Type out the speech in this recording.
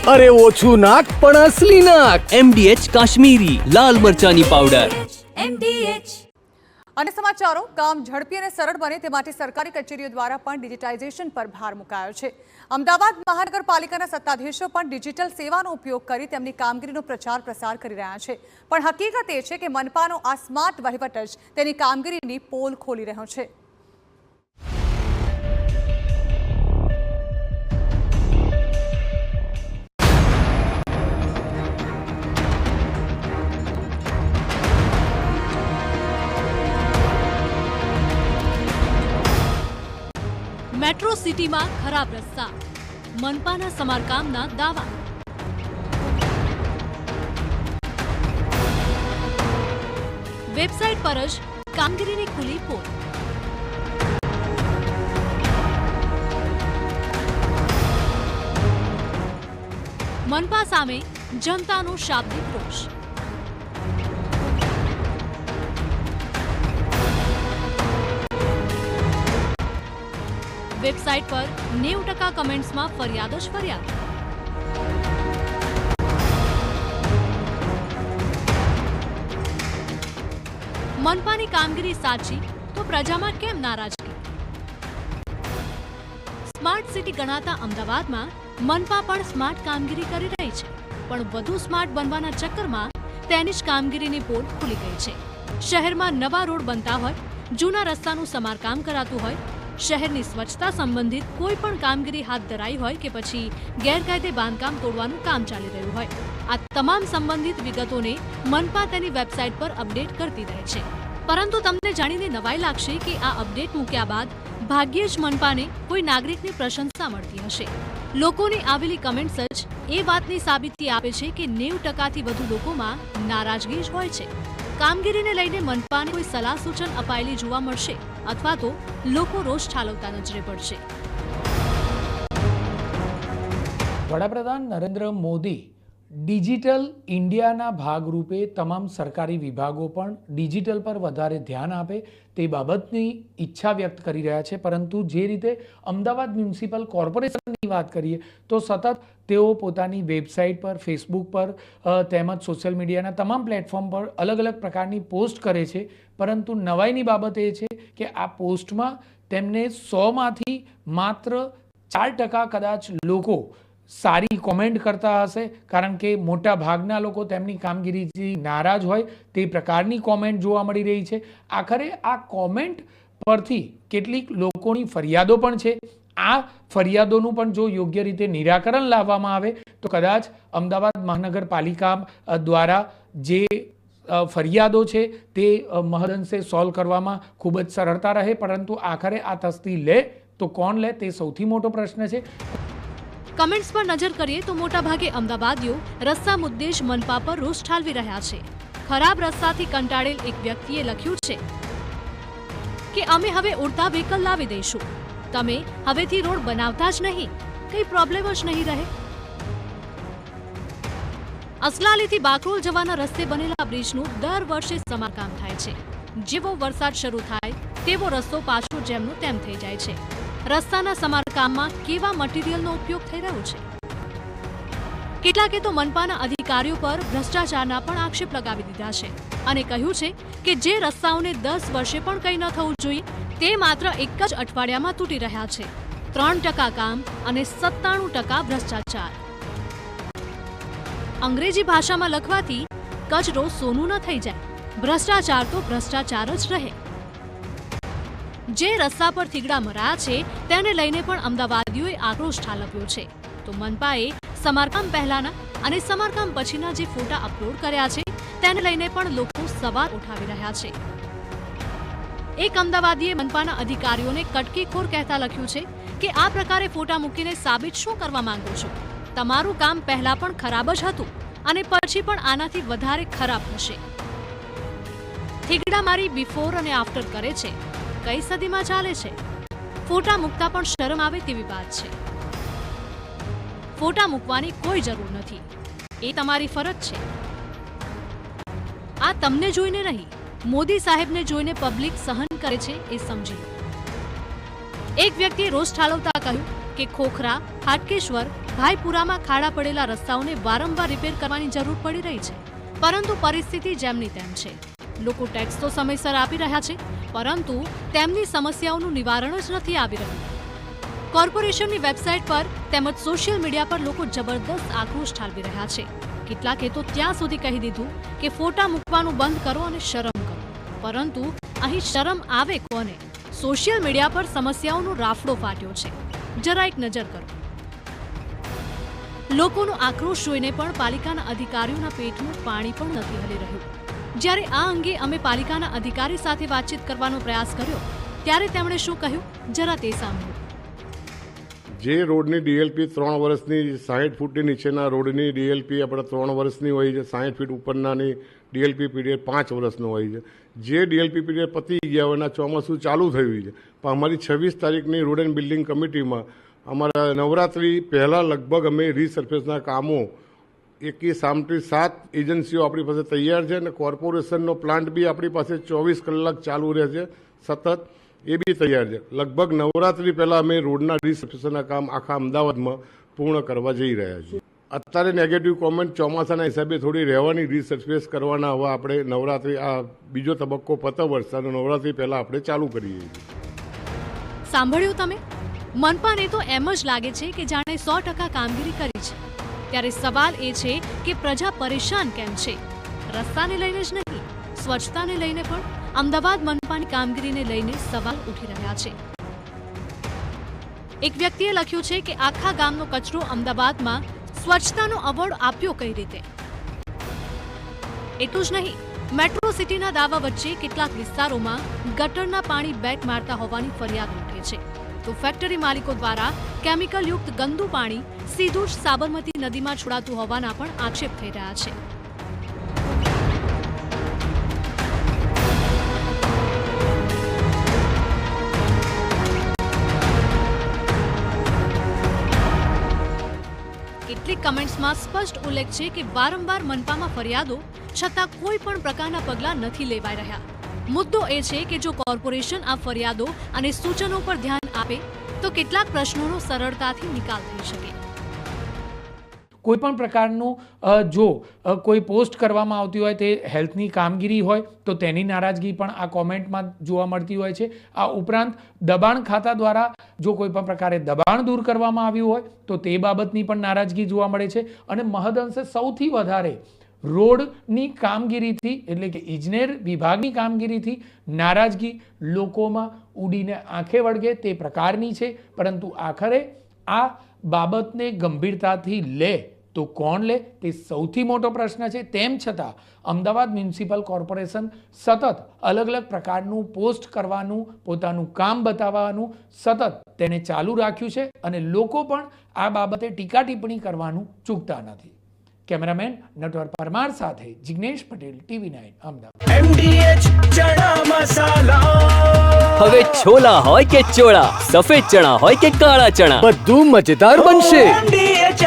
अरे ओछू नाक पण असली नाक। MDH काश्मीरी लाल मरचानी पाउडर। MDH। અને સમાચારો કામ ઝડપી અને સરળ બને તે માટે સરકારી કચેરીઓ દ્વારા પણ ડિજિટાઇઝેશન પર ભાર મુકાયો છે। અમદાવાદ મહાનગરપાલિકાના સત્તાધીશો પણ ડિજિટલ સેવાનો ઉપયોગ કરી તેમની કામગીરીનો પ્રચાર પ્રસાર કરી રહ્યા છે, પણ હકીકત એ છે કે મનપાનો આ સ્માર્ટ વહીવટ જ તેની કામગીરીની પોલ ખોલી રહ્યો છે। મેટ્રો સિટીમાં ખરાબ રસ્તા, મનપાના સમારકામના દાવા। વેબસાઇટ પર જ કામગીરીની ખુલી પોલ। મનપા સામે જનતાનો શાબ્દિક રોષ। વેબસાઇટ પર 90% કમેન્ટ્સમાં ફરિયાદ જ ફરિયાદ। મનપાની કામગીરી સાચી તો પ્રજામાં કેમ નારાજગી? સ્માર્ટ સિટી ગણાતા અમદાવાદમાં મનપા પણ સ્માર્ટ કામગીરી કરી રહી છે, પણ વધુ સ્માર્ટ બનવાના ચક્કરમાં તેની જ કામગીરીની પોલ ખુલી ગઈ છે। શહેરમાં નવા રોડ બનતા હોય, જૂના રસ્તાનું સમારકામ કરાતું હોય, શહેરની સ્વચ્છતા સંબંધિત કોઈ પણ કામગીરી હાથ ધરાઈ હોય કે પછી ગેરકાયદે બાંધકામ તોડવાનું કામ ચાલી રહ્યું હોય, આ તમામ સંબંધિત વિગતોને મનપા તેની વેબસાઇટ પર અપડેટ કરતી રહે છે। પરંતુ તમને જાણીને નવાઈ લાગશે કે આ અપડેટ મૂક્યા બાદ ભાગ્યે જ મનપાને કોઈ નાગરિકની પ્રશંસા મળતી હશે। લોકોની આવેલી કમેન્ટ્સ જ એ વાતની સાબિતી આપે છે કે 90%થી વધુ લોકોમાં નારાજગી જ હોય છે। કામગીરીને લઈને મનપાને કોઈ સલાહ સૂચન અપાયેલી જોવા મળશે અથવા તો લોકો રોષ ઠાલવતા નજરે પડશે। વડાપ્રધાન નરેન્દ્ર મોદી ડિજિટલ ઇન્ડિયાના ભાગરૂપે તમામ સરકારી વિભાગો પણ ડિજિટલ પર વધારે ધ્યાન આપે તે બાબતની ઈચ્છા વ્યક્ત કરી રહ્યા છે, પરંતુ જે રીતે અમદાવાદ મ્યુનિસિપલ કોર્પોરેશનની વાત કરીએ તો સતત તેઓ પોતાની વેબસાઇટ પર, ફેસબુક પર તેમજ સોશિયલ મીડિયાના તમામ પ્લેટફોર્મ પર અલગ અલગ પ્રકારની પોસ્ટ કરે છે, પરંતુ નવાઈની બાબત એ છે કે આ પોસ્ટમાં તેમને 100માંથી માત્ર 4% કદાચ લોકો સારી કોમેન્ટ કરતા હશે, કારણ કે મોટા ભાગના લોકો તેમની કામગીરીથી નારાજ હોય તે પ્રકારની કોમેન્ટ જોવા મળી રહી છે। આખરે આ કોમેન્ટ પરથી કેટલીક લોકોની ફરિયાદો પણ છે। આ ફરિયાદોનું પણ જો યોગ્ય રીતે નિરાકરણ લાવવામાં આવે તો કદાચ અમદાવાદ મહાનગરપાલિકા દ્વારા જે ફરિયાદો છે તે મહદઅંશે સોલ્વ કરવામાં ખૂબ જ સરળતા રહે, પરંતુ આખરે આ તસ્દી લે તો કોણ લે તે સૌથી મોટો પ્રશ્ન છે। કમેન્ટ્સ પર નજર કરીએ તો મોટાભાગે અમદાવાદીઓ રસ્તા મુદ્દે જ મનપા પર રોષ ઠાલવી રહ્યા છે। ખરાબ રસ્તાથી કંટાળેલ એક વ્યક્તિએ લખ્યું છે કે અમે હવે ઉડતા વ્હીકલ લાવી દઈશું, તમે હવેથી રોડ બનાવતા જ નહીં, કઈ પ્રોબ્લેમ જ નહીં રહે। અસલાલીથી બાકરોલ જવાના રસ્તે બનેલા બ્રિજનું દર વર્ષે સમારકામ થાય છે। જેવો વરસાદ શરૂ થાય તેવો રસ્તો પાછો જેમનો તેમ થઈ જાય છે। રસ્તાના સમારકામમાં કેવા મટીરીયલનો ઉપયોગ થઈ રહ્યો છે? કેટલાકે તો મનપાના અધિકારીઓ પર ભ્રષ્ટાચારના પણ આક્ષેપ લગાવી દીધા છે અને કહ્યું છે કે જે રસ્તાઓને 10 વર્ષે પણ કંઈ ન થવું જોઈએ તે માત્ર એક જ અઠવાડિયામાં તૂટી રહ્યા છે। 3% કામ અને 97% ભ્રષ્ટાચાર। અંગ્રેજી ભાષામાં લખવાથી કચરો સોનું ન થઈ જાય, ભ્રષ્ટાચાર તો ભ્રષ્ટાચાર જ રહે। જે રસ્તા પર થીગડા મરાયા છે તેને લઈને પણ અમદાવાદીઓએ આક્રોશ ઠાલવ્યો છે, તો મનપાએ સમારકામ પહેલાના અને સમારકામ પછીના જે ફોટા અપલોડ કર્યા છે તેને લઈને પણ લોકો સવાલ ઉઠાવી રહ્યા છે। એક અમદાવાદીએ મનપાના અધિકારીઓને કટકીખોર કહેતા લખ્યું છે કે આ પ્રકારે ફોટા મૂકીને સાબિત શું કરવા માંગો છો? તમારું કામ પહેલા પણ ખરાબ જ હતું અને પછી પણ આનાથી વધારે ખરાબ હશે। થીગડા મારી બિફોર અને આફ્ટર કરે છે, કઈ સદીમાં ચાલે છે? ફોટા મૂકતા પણ શરમ આવે તેવી વાત છે। ફોટા મૂકવાની કોઈ જરૂર નથી, એ તમારી ફરજ છે। આ તમને જોઈને નહીં, મોદી સાહેબને જોઈને પબ્લિક સહન કરે છે એ સમજી લો। એક વ્યક્તિએ રોષ ઠાલવતા કહ્યું કે ખોખરા, હાટકેશ્વર, ભાઈપુરામાં ખાડા પડેલા રસ્તાઓને વારંવાર રિપેર કરવાની જરૂર પડી રહી છે, પરંતુ પરિસ્થિતિ જેમની તેમ છે. લોકો ટેક્સ તો સમયસર આપી રહ્યા છે, પરંતુ તેમની સમસ્યાઓનું નિવારણ જ નથી આવી રહ્યું. કોર્પોરેશનની વેબસાઇટ પર તેમજ સોશિયલ મીડિયા પર લોકો જબરદસ્ત આક્રોશ ઠાલવી રહ્યા છે. કેટલાકે તો ત્યાં સુધી કહી દીધું કે ફોટા મૂકવાનું બંધ કરો અને શરમ કરો. પરંતુ અહીં શરમ આવે કોને? સોશિયલ મીડિયા પર સમસ્યાઓનો રાફડો ફાટ્યો છે. જરા એક નજર કરો. લોકોનો આક્રોશ જોઈને પણ પાલિકાના અધિકારીઓના પેટનું પાણી પણ નથી હલી રહ્યું. જ્યારે આ અંગે અમે પાલિકાના અધિકારી સાથે વાતચીત કરવાનો પ્રયાસ કર્યો ત્યારે તેમણે શું કહ્યું, જરા તે સાંભળો. જે રોડની ડીએલપી 3 વર્ષની 60 ફૂટની નીચેના રોડની ડીએલપી આપણે 3 વર્ષની હોય છે, 60 ફીટ ઉપરનાની ડીએલપી પીરિયડ 5 વર્ષનો હોય છે. જે ડીએલપી પીરિયડ પતી ગયા હોય એના ચોમાસું ચાલુ થયું છે, પણ અમારી 26 તારીખની રોડ એન્ડ બિલ્ડિંગ કમિટીમાં અમારા નવરાત્રિ પહેલાં લગભગ અમે રીસર્ફેસના કામો 7 એજન્સીઓ આપણી પાસે તૈયાર છે અને કોર્પોરેશનનો પ્લાન્ટ બી આપણી પાસે 24 કલાક ચાલુ રહે છે સતત, એ બી તૈયાર છે. લગભગ નવરાત્રિ પહેલાં અમે રોડના રીસર્ફેસના કામ આખા અમદાવાદમાં પૂર્ણ કરવા જઈ રહ્યા છીએ. અત્યારે નેગેટિવ કોમેન્ટ ચોમાસાના હિસાબે થોડી રહેવાની, રીસર્ફેસ કરવાના. હવે આપણે નવરાત્રિ આ બીજો તબક્કો પતો વરસાદ નવરાત્રિ પહેલાં આપણે ચાલુ કરીએ છીએ. સાંભળ્યું તમે? મનપાને તો એમ જ લાગે છે કે જાણે 100% કામગીરી કરી છે. ત્યારે સવાલ એ છે કે પ્રજા પરેશાન કેમ છે? રસ્તાને લઈને જ નહીં, સ્વચ્છતાને લઈને પણ અમદાવાદ મનપાની કામગીરીને લઈને સવાલ ઉઠી રહ્યા છે. એક વ્યક્તિએ લખ્યું છે કે આખા ગામનો કચરો અમદાવાદમાં સ્વચ્છતાનો એવોર્ડ આપ્યો કઈ રીતે? એટલું જ નહીં, મેટ્રો સિટીના દાવા વચ્ચે કેટલાક વિસ્તારોમાં ગટરના પાણી બેક મારતા હોવાની ફરિયાદ ઉઠે છે, તો ફેક્ટરી માલિકો દ્વારા કેમિકલયુક્ત ગંદુ પાણી સીધું જ સાબરમતી નદીમાં છોડાતું હોવાના પણ આક્ષેપ થઈ રહ્યા છે. કેટલીક કમેન્ટ્સમાં સ્પષ્ટ ઉલ્લેખ છે કે વારંવાર મનપામાં ફરિયાદો છતાં કોઈ પણ પ્રકારના પગલાં નથી લેવાઈ રહ્યા. મુદ્દો એ છે કે જો કોર્પોરેશન આ ફરિયાદો અને સૂચનો પર ધ્યાન આપે તો કેટલાક પ્રશ્નોનો સરળતાથી નિકાલ થઈ શકે. કોઈ પણ પ્રકારનું જો કોઈ પોસ્ટ કરવામાં આવતી હોય તે હેલ્થની કામગીરી હોય તો તેની નારાજગી પણ આ કોમેન્ટમાં જોવા મળતી હોય છે. આ ઉપરાંત દબાણ ખાતા દ્વારા જો કોઈ પણ પ્રકારે દબાણ દૂર કરવામાં આવ્યું હોય તો તે બાબતની પણ નારાજગી જોવા મળે છે. અને મહદઅંશે સૌથી વધારે રોડની કામગીરીથી એટલે કે ઇજનેર વિભાગની કામગીરીથી નારાજગી લોકોમાં ઉડીને આંખે વળગે તે પ્રકારની છે. પરંતુ આખરે આ બાબતને ગંભીરતાથી લે તો કોણ લે તે સૌથી મોટો પ્રશ્ન છે. તેમ છતાં અમદાવાદ મ્યુનિસિપલ કોર્પોરેશન સતત અલગ અલગ પ્રકારનું પોસ્ટ કરવાનું, પોતાનું કામ બતાવવાનું સતત તેને ચાલુ રાખ્યું છે અને લોકો પણ આ બાબતે ટીકા ટિપ્પણી કરવાનું ચૂકતા નથી. કેમેરામેન નટવર પરમાર સાથે જિગ્નેશ પટેલ, TV9 અમદાવાદ. MDH ચણા મસાલા. હવે છોલા હોય કે ચોળા, સફેદ ચણા હોય કે કાળા ચણા, બધું મજેદાર બનશે. MDH